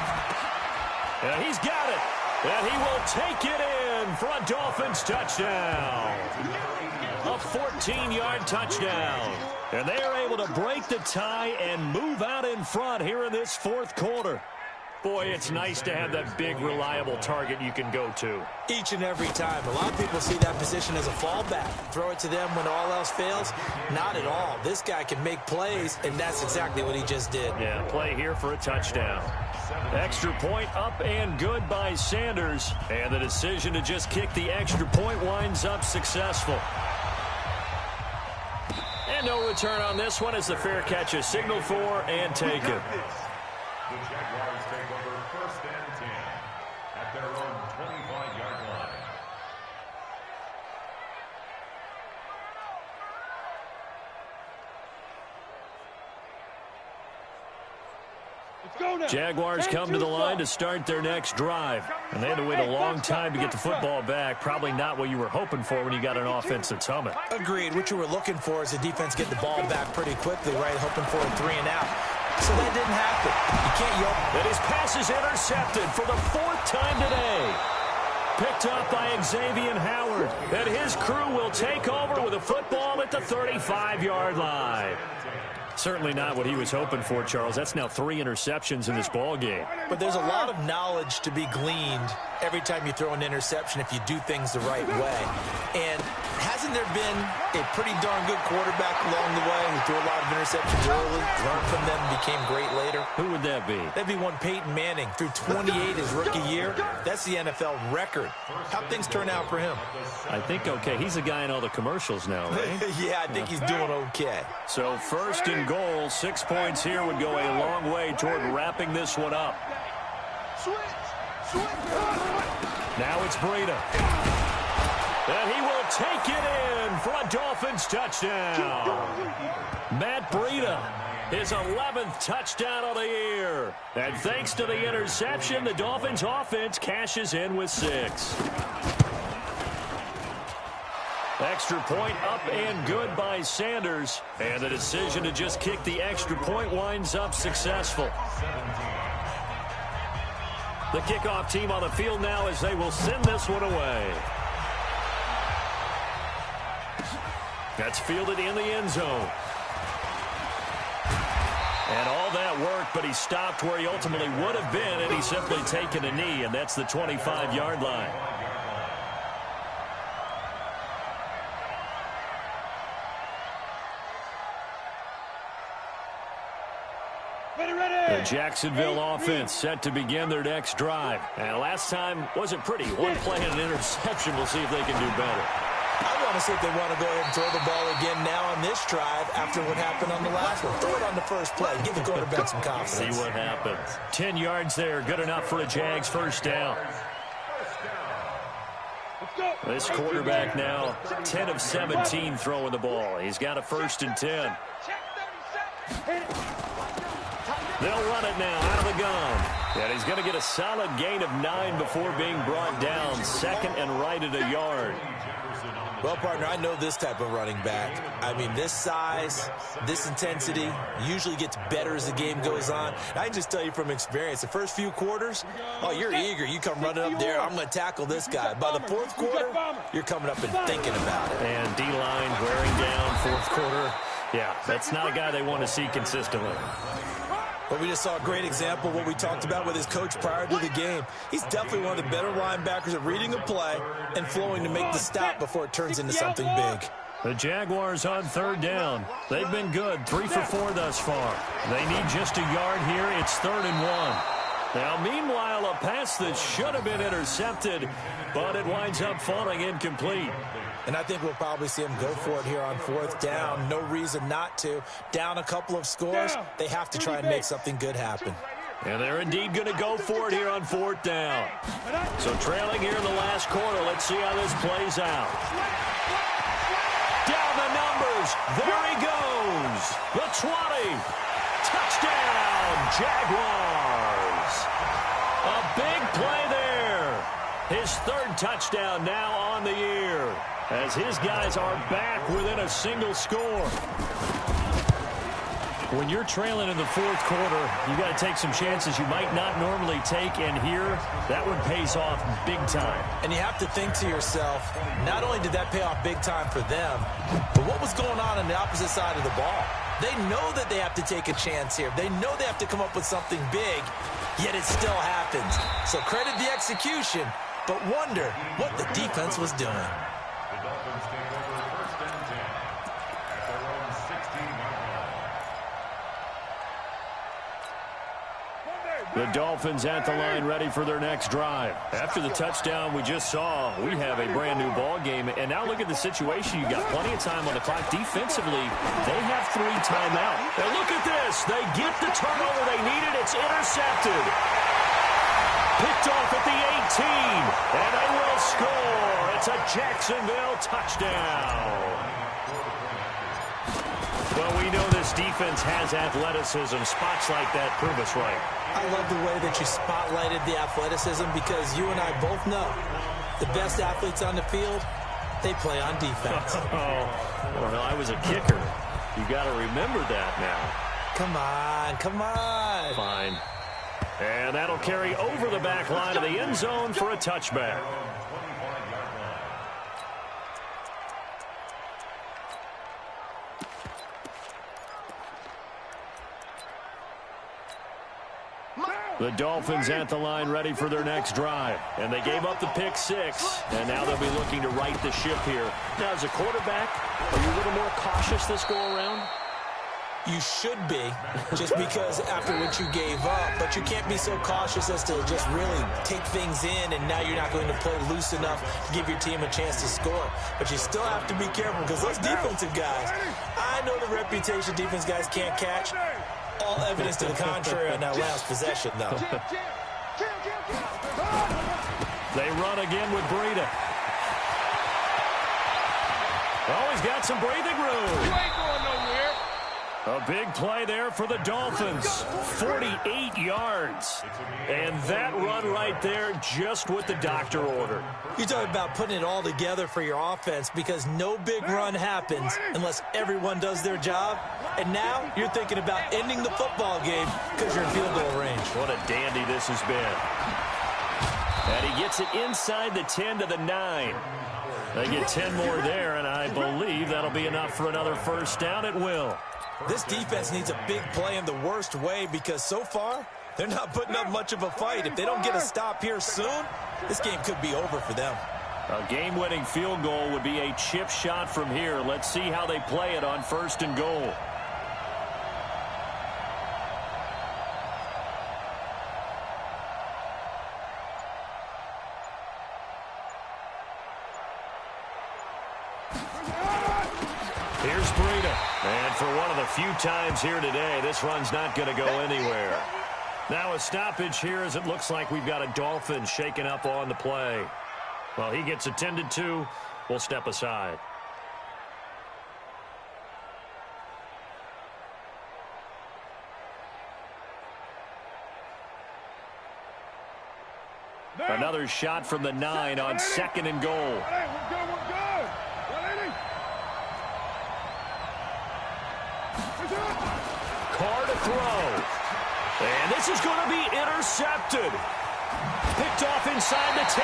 And he's got it. And he will take it in for a Dolphins touchdown. A 14-yard touchdown. And they are able to break the tie and move out in front here in this 4th quarter. Boy, it's nice to have that big, reliable target you can go to. Each and every time. A lot of people see that position as a fallback. Throw it to them when all else fails. Not at all. This guy can make plays, and that's exactly what he just did. Yeah, play here for a touchdown. Extra point up and good by Sanders. And the decision to just kick the extra point winds up successful. And no return on this one as the fair catch is signaled for and taken. The Jaguars take over 1st and 10 at their own 25-yard line. Jaguars come to the line to start their next drive. And they had to wait a long time to get the football back. Probably not what you were hoping for when you got an offense that's humming. Agreed. What you were looking for is the defense get the ball back pretty quickly, right? Hoping for a 3 and out. So that didn't happen. You can't yell. And his pass is intercepted for the 4th time today. Picked up by Xavier Howard. And his crew will take over with a football at the 35-yard line. Certainly not what he was hoping for, Charles. That's now 3 interceptions in this ball game. But there's a lot of knowledge to be gleaned every time you throw an interception if you do things the right way. And hasn't there been a pretty darn good quarterback along the way who threw a lot of interceptions early, learned from them, became great later? Who would that be? That'd be one Peyton Manning. Threw 28 his rookie year. That's the NFL record. How'd things turn out for him? I think okay. He's a guy in all the commercials now, right? Yeah, I think he's doing okay. So 1st and goal, 6 points here would go a long way toward wrapping this one up. Now it's Breida. And he will take it in for a Dolphins touchdown. Matt Breida, his 11th touchdown of the year. And thanks to the interception, the Dolphins offense cashes in with 6. Extra point up and good by Sanders. And the decision to just kick the extra point winds up successful. The kickoff team on the field now as they will send this one away. That's fielded in the end zone. And all that work, but he stopped where he ultimately would have been, and he's simply taken a knee, and that's the 25-yard line. The Jacksonville offense set to begin their next drive. And last time wasn't pretty. One play and an interception. We'll see if they can do better. I want to see if they want to go ahead and throw the ball again now on this drive after what happened on the last one. Throw it on the first play. Give the quarterback some confidence. See what happens. 10 yards there. Good enough for a Jags first down. This quarterback now 10 of 17 throwing the ball. He's got a 1st and 10. They'll run it now out of the gun. And he's going to get a solid gain of 9 before being brought down. 2nd and right at a yard. Well, partner, I know this type of running back. I mean, this size, this intensity usually gets better as the game goes on. I can just tell you from experience, the first few quarters, oh, you're eager. You come running up there, I'm going to tackle this guy. By the 4th quarter, you're coming up and thinking about it. And D-line wearing down 4th quarter. Yeah, that's not a guy they want to see consistently. But we just saw a great example of what we talked about with his coach prior to the game. He's definitely one of the better linebackers at reading a play and flowing to make the stop before it turns into something big. The Jaguars on 3rd down. They've been good, 3 for 4 thus far. They need just a yard here. It's 3rd and 1. Now, meanwhile, a pass that should have been intercepted, but it winds up falling incomplete. And I think we'll probably see him go for it here on 4th down. No reason not to. Down a couple of scores, they have to try and make something good happen. And they're indeed going to go for it here on 4th down. So trailing here in the last quarter, let's see how this plays out. Down the numbers. There he goes. The 20. Touchdown, Jaguars. A big play there. His 3rd touchdown now on the year, as his guys are back within a single score. When you're trailing in the 4th quarter, you got to take some chances you might not normally take, and here, that one pays off big time. And you have to think to yourself, not only did that pay off big time for them, but what was going on the opposite side of the ball? They know that they have to take a chance here. They know they have to come up with something big, yet it still happens. So credit the execution, but wonder what the defense was doing. The Dolphins take over 1st and 10 at their own 16-yard line. The Dolphins at the line, ready for their next drive. After the touchdown we just saw, we have a brand-new ball game. And now look at the situation. You got plenty of time on the clock. Defensively, they have 3 timeouts. And look at this. They get the turnover they needed. It's intercepted. Picked off at the 18. And they will score. It's a Jacksonville touchdown. Well, we know this defense has athleticism. Spots like that prove us right. I love the way that you spotlighted the athleticism, because you and I both know the best athletes on the field, they play on defense. Well, I was a kicker. You got to remember that now. Come on, come on. Fine. And that'll carry over the back line of the end zone for a touchback. The Dolphins at the line, ready for their next drive. And they gave up the pick 6, and now they'll be looking to right the ship here. Now, as a quarterback, are you a little more cautious this go-around? You should be, just because after what you gave up, but you can't be so cautious as to just really take things in, and now you're not going to play loose enough to give your team a chance to score. But you still have to be careful, because those defensive guys, I know the reputation defense guys can't catch. All evidence to the contrary on that last possession, though. They run again with Breida. Oh, he's got some breathing room. You ain't going nowhere. A big play there for the Dolphins. 48 yards. And that run right there, just what the doctor ordered. You're talking about putting it all together for your offense, because no big run happens unless everyone does their job. And now you're thinking about ending the football game because you're in field goal range. What a dandy this has been. And he gets it inside the 10 to the 9. They get 10 more there, and I believe that'll be enough for another 1st down. It will. This defense needs a big play in the worst way, because so far, they're not putting up much of a fight. If they don't get a stop here soon, this game could be over for them. A game-winning field goal would be a chip shot from here. Let's see how they play it on 1st and goal. Here's Breida. And for one of the few times here today, this run's not going to go anywhere. Now a stoppage here, as it looks like we've got a Dolphin shaken up on the play. Well, he gets attended to. We'll step aside. Another shot from the 9 on 2nd and goal. Hey, we're good, we're good. 180. Carr to throw. And this is going to be intercepted. Picked off inside the 10.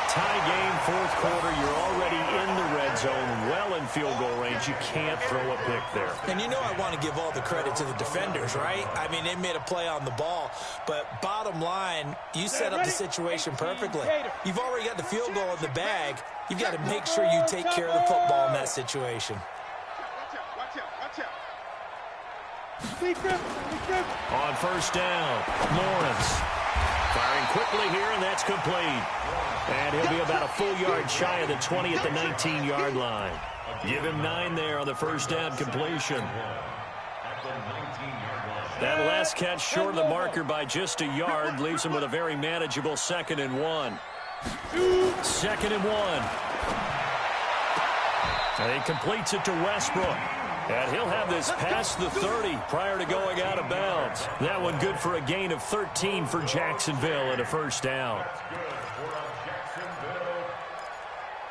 Tie game, 4th quarter. You're already in the red zone, well in field goal range. You can't throw a pick there. And you know I want to give all the credit to the defenders, right? I mean, they made a play on the ball. But bottom line, you set up the situation perfectly. You've already got the field goal in the bag. You've got to make sure you take care of the football in that situation. Watch out, watch out, watch out. On first down, Lawrence firing quickly here, and that's complete. And he'll be about a full yard shy of the 20 at the 19-yard line. Give him 9 there on the first down completion. That last catch short of the marker by just a yard leaves him with a very manageable 2nd and 1. 2nd and 1. And he completes it to Westbrook. And he'll have this past the 30 prior to going out of bounds. That one good for a gain of 13 for Jacksonville and a first down.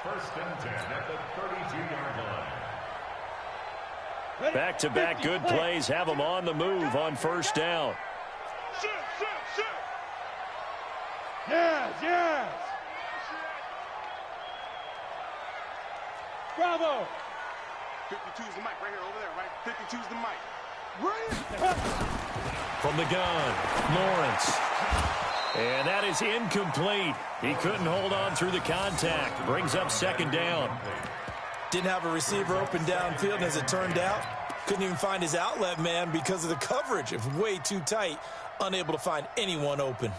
First and 10 at the 32-yard line. Back-to-back good plays have them on the move on first down. Yes. Bravo. 52's the mic right here, over there, right? 52's the mic. From the gun, Lawrence. And that is incomplete. He couldn't hold on through the contact. Brings up 2nd down. Didn't have a receiver open downfield, and as it turned out, couldn't even find his outlet man because of the coverage. It was way too tight, unable to find anyone open.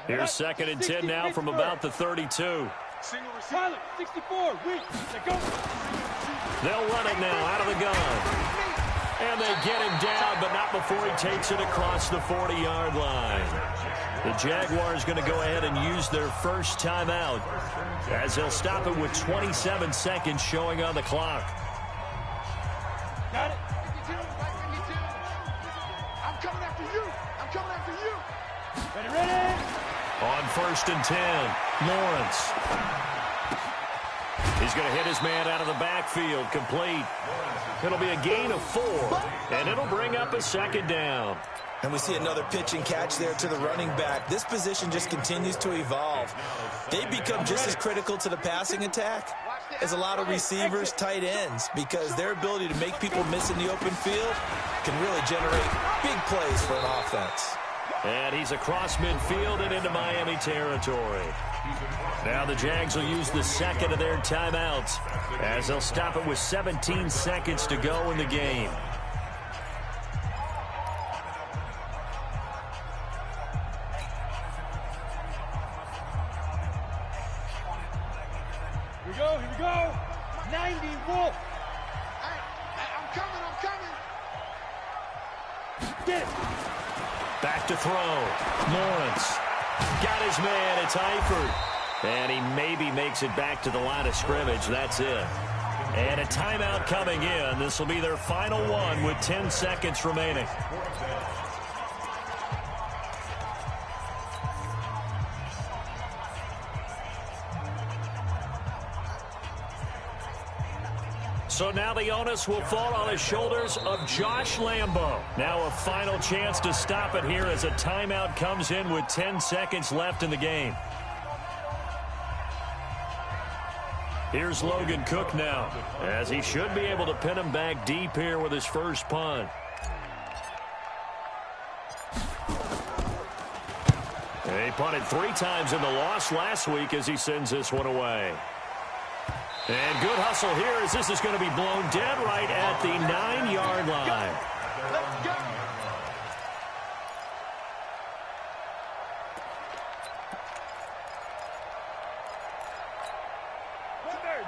Here's 2nd and 10 now from about the 32. Pilot, 64, weak. They'll run it now out of the gun. And they get him down, but not before he takes it across the 40-yard line. The Jaguars going to go ahead and use their first timeout as they'll stop it with 27 seconds showing on the clock. Got it. 52, right 52. I'm coming after you. I'm coming after you. Ready. On first and 10, Lawrence. He's going to hit his man out of the backfield, complete. It'll be a gain of 4, and it'll bring up a 2nd down. And we see another pitch and catch there to the running back. This position just continues to evolve. They become just as critical to the passing attack as a lot of receivers, tight ends, because their ability to make people miss in the open field can really generate big plays for an offense. And he's across midfield and into Miami territory. Now the Jags will use the 2nd of their timeouts as they'll stop it with 17 seconds to go in the game. Here we go. 90 Wolf. I'm coming. Get it. Back to throw. Lawrence. Got his man. It's Eifert. And he maybe makes it back to the line of scrimmage. That's it. And a timeout coming in. This will be their final one with 10 seconds remaining. So now the onus will fall on the shoulders of Josh Lambo. Now a final chance to stop it here as a timeout comes in with 10 seconds left in the game. Here's Logan Cook now, as he should be able to pin him back deep here with his first punt. He punted 3 times in the loss last week as he sends this one away. And good hustle here as this is going to be blown dead right at the 9-yard line. Let's go.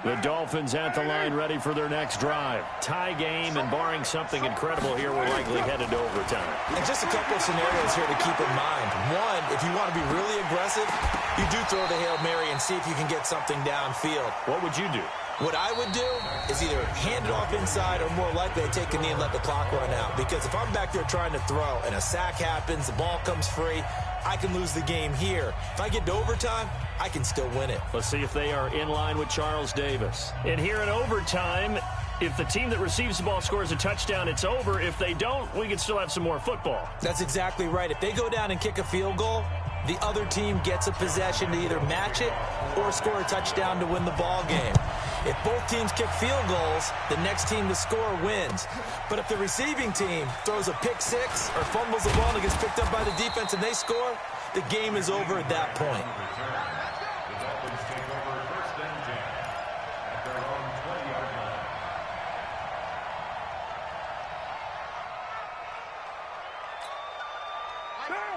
The Dolphins at the line ready for their next drive. Tie game, and barring something incredible here, we're likely headed to overtime. And just a couple of scenarios here to keep in mind. One, if you want to be really aggressive, you do throw the Hail Mary and see if you can get something downfield. What would you do? What I would do is either hand it off inside or more likely I'd take a knee and let the clock run out. Because if I'm back there trying to throw and a sack happens, the ball comes free, I can lose the game here. If I get to overtime, I can still win it. Let's see if they are in line with Charles Davis. And here in overtime, if the team that receives the ball scores a touchdown, it's over. If they don't, we can still have some more football. That's exactly right. If they go down and kick a field goal, the other team gets a possession to either match it or score a touchdown to win the ball game. If both teams kick field goals, the next team to score wins. But if the receiving team throws a pick six or fumbles the ball and it gets picked up by the defense and they score, the game is over at that point.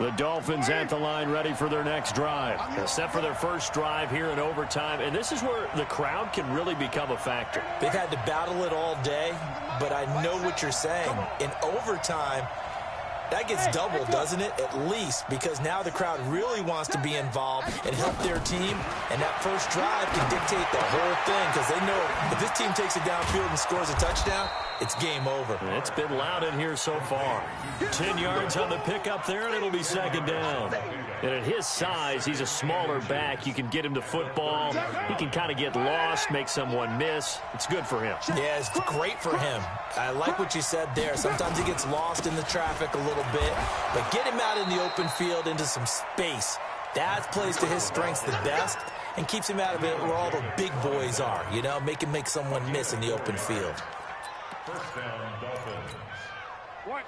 The Dolphins at the line ready for their next drive. Set for their first drive here in overtime. And this is where the crowd can really become a factor. They've had to battle it all day, but I know what you're saying. In overtime, that gets doubled, doesn't it? At least, because now the crowd really wants to be involved and help their team, and that first drive can dictate the whole thing because they know if this team takes it downfield and scores a touchdown, it's game over. It's been loud in here so far. 10 yards on the pickup there, and it'll be second down. And at his size, he's a smaller back. You can get him to football. He can kind of get lost, make someone miss. It's good for him. Yeah, it's great for him. I like what you said there. Sometimes he gets lost in the traffic a little bit, but get him out in the open field into some space. That plays to his strengths the best and keeps him out of it where all the big boys are, you know, make him make someone miss in the open field. First down, Dolphins.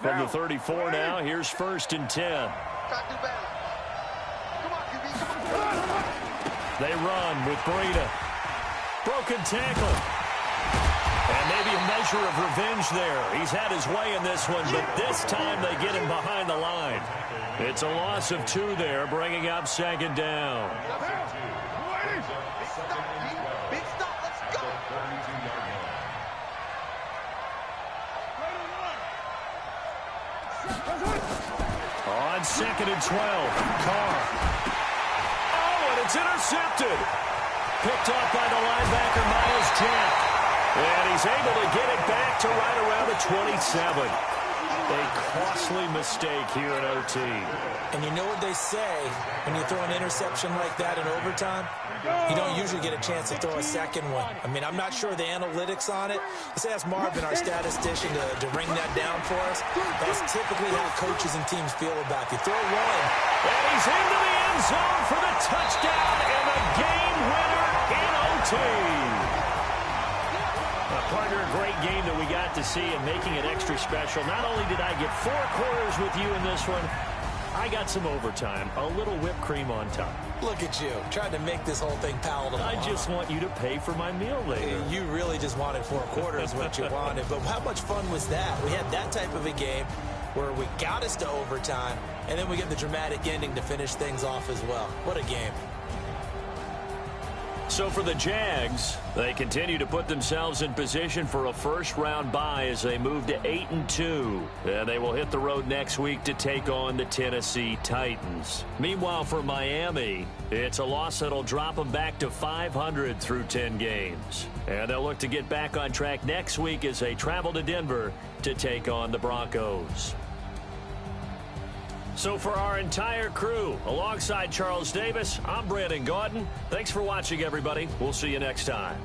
From the 34 now, here's 1st and 10. Can't do better. Come on, QB, come on. They run with Breida. Broken tackle. And maybe a measure of revenge there. He's had his way in this one, but this time they get him behind the line. It's a loss of 2 there, bringing up second down. Big stop, let's go. On 2nd and 12, Carr. Oh, and it's intercepted. Picked off by the linebacker, Miles Jack. And he's able to get it back to right around the 27. A costly mistake here in OT. And you know what they say, when you throw an interception like that in overtime, you don't usually get a chance to throw a second one. I mean, I'm not sure the analytics on it. Let's ask Marvin, our statistician, to ring that down for us. That's typically how coaches and teams feel about it. You throw one. And he's into the end zone for the touchdown and the game winner in OT. Partner, a great game that we got to see and making it extra special. Not only did I get 4 quarters with you in this one, I got some overtime, a little whipped cream on top. Look at you, trying to make this whole thing palatable. I just want you to pay for my meal later. You really just wanted 4 quarters, what you wanted. But how much fun was that? We had that type of a game where we got us to overtime, and then we get the dramatic ending to finish things off as well. What a game. So for the Jags, they continue to put themselves in position for a first-round bye as they move to 8-2. And they will hit the road next week to take on the Tennessee Titans. Meanwhile, for Miami, it's a loss that'll drop them back to 500 through 10 games. And they'll look to get back on track next week as they travel to Denver to take on the Broncos. So for our entire crew, alongside Charles Davis, I'm Brandon Gaudin. Thanks for watching, everybody. We'll see you next time.